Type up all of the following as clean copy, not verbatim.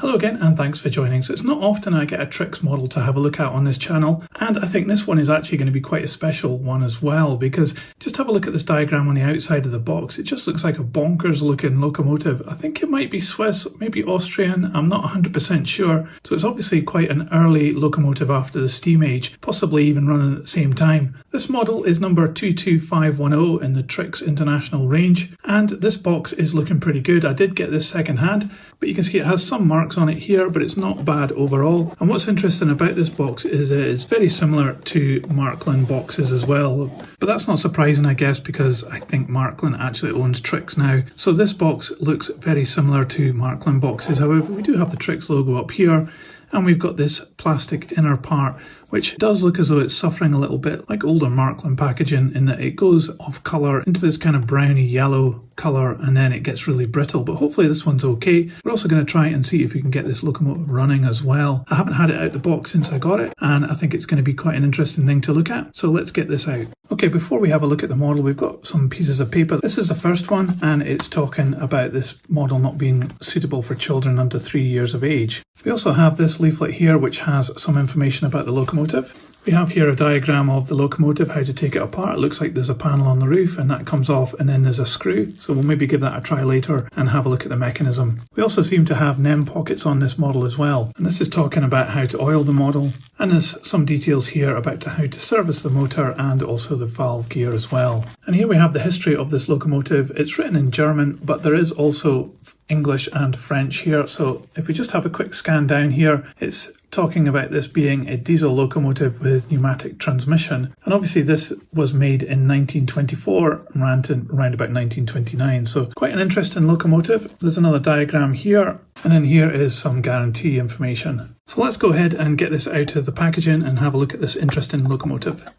Hello again and thanks for joining. So it's not often I get a TRIX model to have a look at on this channel, and I think this one is actually going to be quite a special one as well, because just have a look at this diagram on the outside of the box. It just looks like a bonkers looking locomotive. I think it might be Swiss, maybe Austrian, I'm not 100% sure. So it's obviously quite an early locomotive after the steam age, possibly even running at the same time. This model is number 22510 in the TRIX International range, and this box is looking pretty good. I did get this second hand, but you can see it has some marks on it here, but it's not bad overall. And what's interesting about this box is it's very similar to Markland boxes as well, but that's not surprising, I guess, because I think Markland actually owns TRIX now. So this box looks very similar to Markland boxes. However, we do have the TRIX logo up here, and we've got this plastic inner part, which does look as though it's suffering a little bit like older Markland packaging, in that it goes off colour into this kind of browny yellow colour and then it gets really brittle, but hopefully this one's okay. We're also going to try and see if we can get this locomotive running as well. I haven't had it out the box since I got it, and I think it's going to be quite an interesting thing to look at, so let's get this out. Okay, before we have a look at the model, we've got some pieces of paper. This is the first one, and it's talking about this model not being suitable for children under 3 years of age. We also have this leaflet here which has some information about the locomotive. We have here a diagram of the locomotive, how to take it apart. It looks like there's a panel on the roof and that comes off, and then there's a screw. So we'll maybe give that a try later and have a look at the mechanism. We also seem to have NEM pockets on this model as well. And this is talking about how to oil the model. And there's some details here about how to service the motor and also the valve gear as well. And here we have the history of this locomotive. It's written in German, but there is also English and French here. So if we just have a quick scan down here, it's talking about this being a diesel locomotive with pneumatic transmission. And obviously this was made in 1924 and ran to around about 1929. So quite an interesting locomotive. There's another diagram here, and then here is some guarantee information. So let's go ahead and get this out of the packaging and have a look at this interesting locomotive.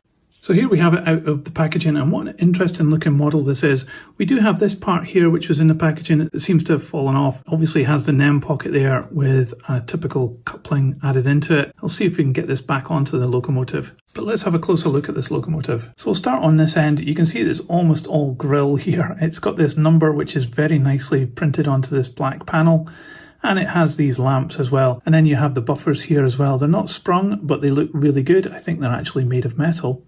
So here we have it out of the packaging, and what an interesting looking model this is. We do have this part here which was in the packaging. It seems to have fallen off. Obviously it has the NEM pocket there with a typical coupling added into it. I'll see if we can get this back onto the locomotive. But let's have a closer look at this locomotive. So we'll start on this end. You can see it's almost all grille here. It's got this number which is very nicely printed onto this black panel. And it has these lamps as well. And then you have the buffers here as well. They're not sprung, but they look really good. I think they're actually made of metal.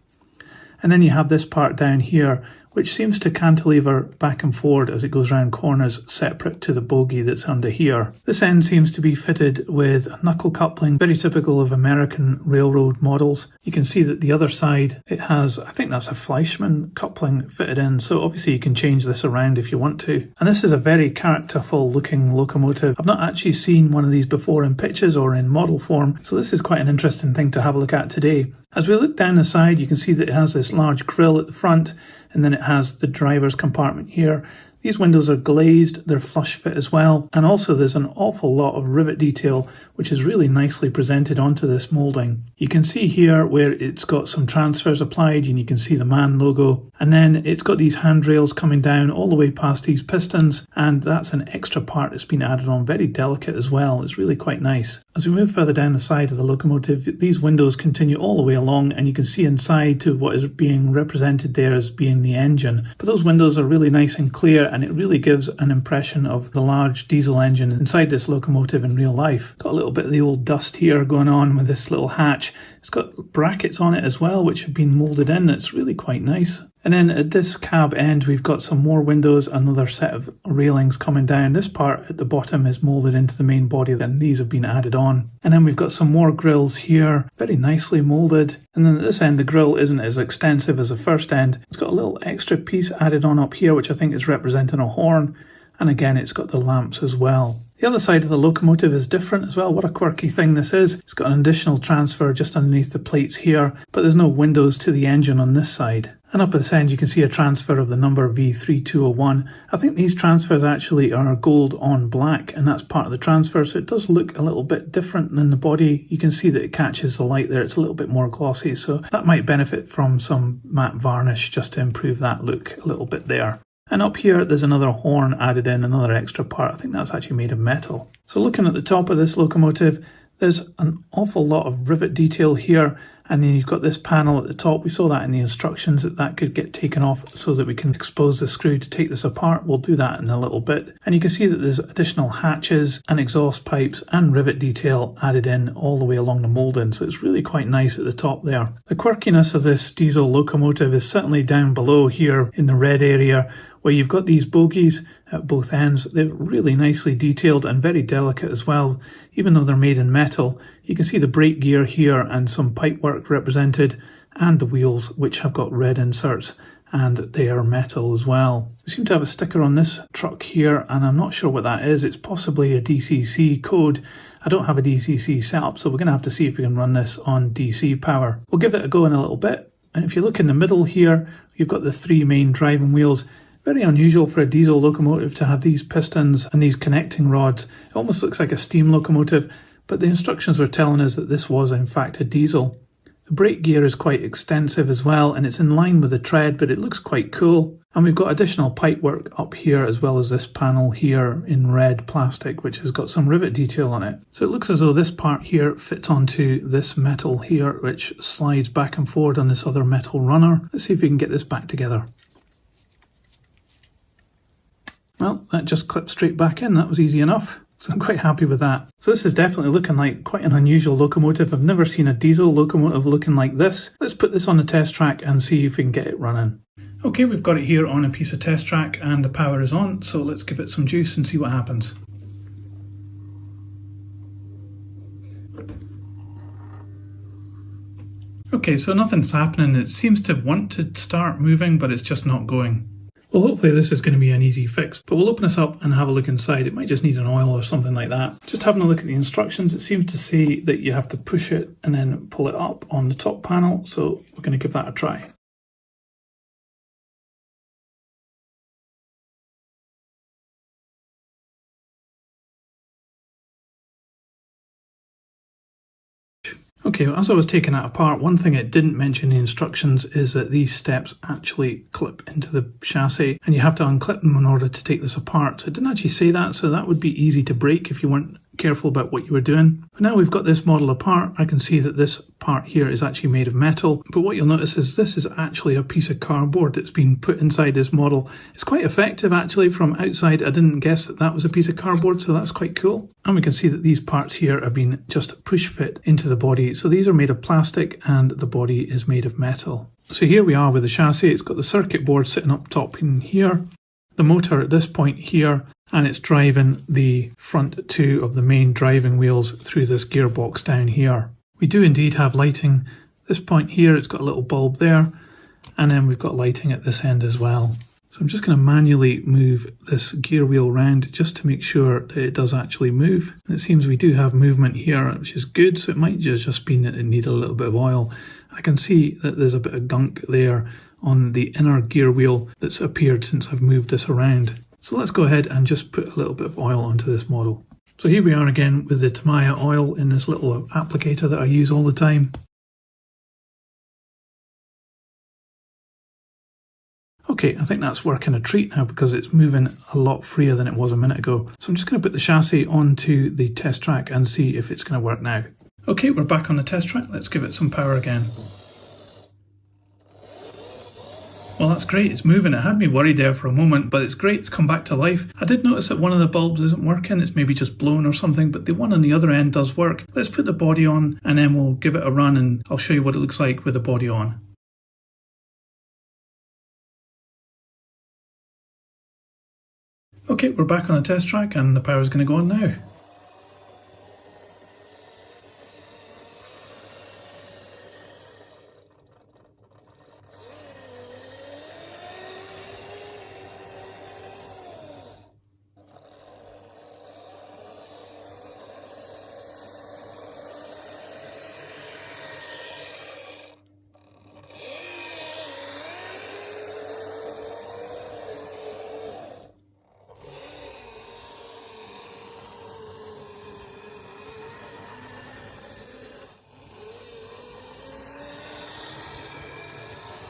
And then you have this part down here, which seems to cantilever back and forward as it goes around corners, separate to the bogie that's under here. This end seems to be fitted with a knuckle coupling, very typical of American railroad models. You can see that the other side, it has, I think that's a Fleischmann coupling fitted in, so obviously you can change this around if you want to. And this is a very characterful looking locomotive. I've not actually seen one of these before in pictures or in model form, so this is quite an interesting thing to have a look at today. As we look down the side, you can see that it has this large grille at the front, and then it has the driver's compartment here. These windows are glazed, they're flush fit as well, and also there's an awful lot of rivet detail which is really nicely presented onto this moulding. You can see here where it's got some transfers applied, and you can see the MAN logo, and then it's got these handrails coming down all the way past these pistons, and that's an extra part that's been added on, very delicate as well. It's really quite nice. As we move further down the side of the locomotive, these windows continue all the way along, and you can see inside to what is being represented there as being the engine. But those windows are really nice and clear, and it really gives an impression of the large diesel engine inside this locomotive in real life. Got a little bit of the old dust here going on with this little hatch. It's got brackets on it as well which have been moulded in. It's really quite nice. And then at this cab end we've got some more windows, another set of railings coming down. This part at the bottom is moulded into the main body, then these have been added on. And then we've got some more grills here, very nicely moulded. And then at this end the grill isn't as extensive as the first end. It's got a little extra piece added on up here which I think is representing a horn. And again it's got the lamps as well. The other side of the locomotive is different as well. What a quirky thing this is. It's got an additional transfer just underneath the plates here, but there's no windows to the engine on this side. And up at this end you can see a transfer of the number V3201. I think these transfers actually are gold on black, and that's part of the transfer, so it does look a little bit different than the body. You can see that it catches the light there. It's a little bit more glossy, so that might benefit from some matte varnish just to improve that look a little bit there. And up here there's another horn added in, another extra part. I think that's actually made of metal. So looking at the top of this locomotive, There's an awful lot of rivet detail here, and then you've got this panel at the top. We saw that in the instructions that could get taken off so that we can expose the screw to take this apart. We'll do that in a little bit. And you can see that there's additional hatches and exhaust pipes and rivet detail added in all the way along the moulding, so it's really quite nice at the top there. The quirkiness of this diesel locomotive is certainly down below here in the red area, where you've got these bogies at both ends. They're really nicely detailed and very delicate as well, even though they're made in metal. You can see the brake gear here and some pipework represented, and the wheels, which have got red inserts, and they are metal as well. We seem to have a sticker on this truck here, and I'm not sure what that is. It's possibly a DCC code. I don't have a DCC setup, so we're going to have to see if we can run this on DC power. We'll give it a go in a little bit. And if you look in the middle here, you've got the three main driving wheels. Very unusual for a diesel locomotive to have these pistons and these connecting rods. It almost looks like a steam locomotive, but the instructions were telling us that this was in fact a diesel. The brake gear is quite extensive as well, and it's in line with the tread, but it looks quite cool. And we've got additional pipework up here, as well as this panel here in red plastic, which has got some rivet detail on it. So it looks as though this part here fits onto this metal here, which slides back and forward on this other metal runner. Let's see if we can get this back together. Well, that just clipped straight back in. That was easy enough. So I'm quite happy with that. So this is definitely looking like quite an unusual locomotive. I've never seen a diesel locomotive looking like this. Let's put this on the test track and see if we can get it running. Okay, we've got it here on a piece of test track and the power is on. So let's give it some juice and see what happens. Okay, so nothing's happening. It seems to want to start moving, but it's just not going. Well, hopefully this is going to be an easy fix, but we'll open this up and have a look inside. It might just need an oil or something like that. Just having a look at the instructions, it seems to say that you have to push it and then pull it up on the top panel, so we're going to give that a try. Okay, well, as I was taking that apart, one thing it didn't mention in the instructions is that these steps actually clip into the chassis and you have to unclip them in order to take this apart. So it didn't actually say that, so that would be easy to break if you weren't careful about what you were doing. But now we've got this model apart, I can see that this part here is actually made of metal, but what you'll notice is this is actually a piece of cardboard that's been put inside this model. It's quite effective actually. From outside I didn't guess that that was a piece of cardboard, so that's quite cool. And we can see that these parts here have been just push fit into the body. So these are made of plastic and the body is made of metal. So here we are with the chassis. It's got the circuit board sitting up top in here, the motor at this point here, and it's driving the front two of the main driving wheels through this gearbox down here. We do indeed have lighting. This point here, it's got a little bulb there, and then we've got lighting at this end as well. So I'm just going to manually move this gear wheel around just to make sure that it does actually move. And it seems we do have movement here, which is good, so it might just be that it needs a little bit of oil. I can see that there's a bit of gunk there on the inner gear wheel that's appeared since I've moved this around. So let's go ahead and just put a little bit of oil onto this model. So here we are again with the Tamiya oil in this little applicator that I use all the time. Okay, I think that's working a treat now because it's moving a lot freer than it was a minute ago. So I'm just going to put the chassis onto the test track and see if it's going to work now. Okay, we're back on the test track. Let's give it some power again. Well, that's great, it's moving. It had me worried there for a moment, but it's great, it's come back to life. I did notice that one of the bulbs isn't working, it's maybe just blown or something, but the one on the other end does work. Let's put the body on and then we'll give it a run and I'll show you what it looks like with the body on. Okay, we're back on the test track and the power is going to go on now.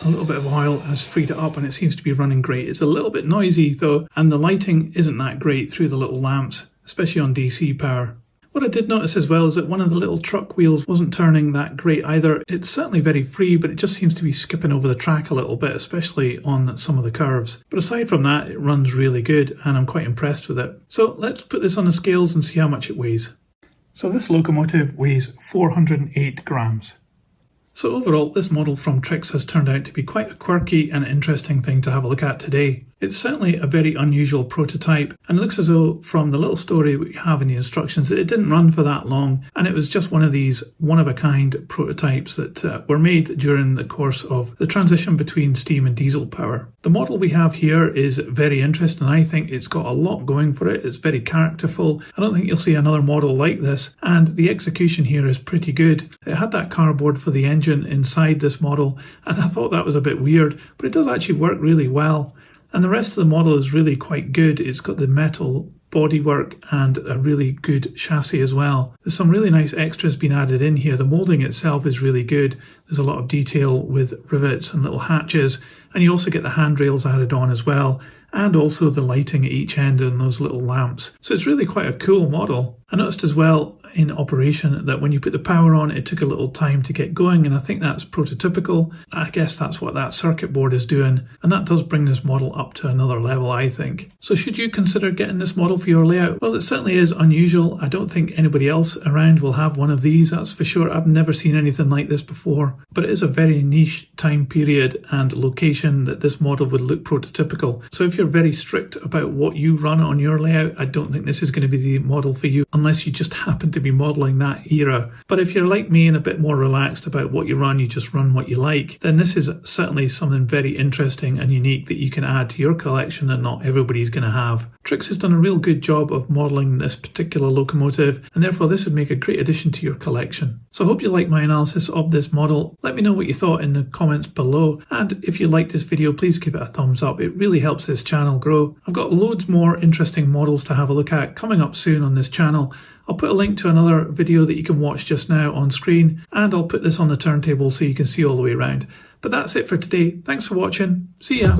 A little bit of oil has freed it up and it seems to be running great. It's a little bit noisy though, and the lighting isn't that great through the little lamps, especially on DC power. What I did notice as well is that one of the little truck wheels wasn't turning that great either. It's certainly very free, but it just seems to be skipping over the track a little bit, especially on some of the curves. But aside from that, it runs really good and I'm quite impressed with it. So let's put this on the scales and see how much it weighs. So this locomotive weighs 408 grams. So overall, this model from TRIX has turned out to be quite a quirky and interesting thing to have a look at today. It's certainly a very unusual prototype, and it looks as though from the little story we have in the instructions that it didn't run for that long, and it was just one of these one-of-a-kind prototypes that were made during the course of the transition between steam and diesel power. The model we have here is very interesting. I think it's got a lot going for it. It's very characterful. I don't think you'll see another model like this, and the execution here is pretty good. It had that cardboard for the engine inside this model, and I thought that was a bit weird, but it does actually work really well. And the rest of the model is really quite good. It's got the metal bodywork and a really good chassis as well. There's some really nice extras being added in here. The moulding itself is really good. There's a lot of detail with rivets and little hatches, and you also get the handrails added on as well, and also the lighting at each end and those little lamps. So it's really quite a cool model. I noticed as well in operation that when you put the power on, it took a little time to get going, and I think that's prototypical. I guess that's what that circuit board is doing, and that does bring this model up to another level, I think. So should you consider getting this model for your layout? Well, it certainly is unusual. I don't think anybody else around will have one of these, that's for sure. I've never seen anything like this before, but it is a very niche time period and location that this model would look prototypical. So if you're very strict about what you run on your layout, I don't think this is going to be the model for you, unless you just happen to be modelling that era. But if you're like me and a bit more relaxed about what you run, you just run what you like, then this is certainly something very interesting and unique that you can add to your collection that not everybody's going to have. TRIX has done a real good job of modelling this particular locomotive, and therefore this would make a great addition to your collection. So I hope you like my analysis of this model. Let me know what you thought in the comments below, and if you liked this video, please give it a thumbs up. It really helps this channel grow. I've got loads more interesting models to have a look at coming up soon on this channel. I'll put a link to another video that you can watch just now on screen, and I'll put this on the turntable so you can see all the way around. But that's it for today. Thanks for watching. See ya.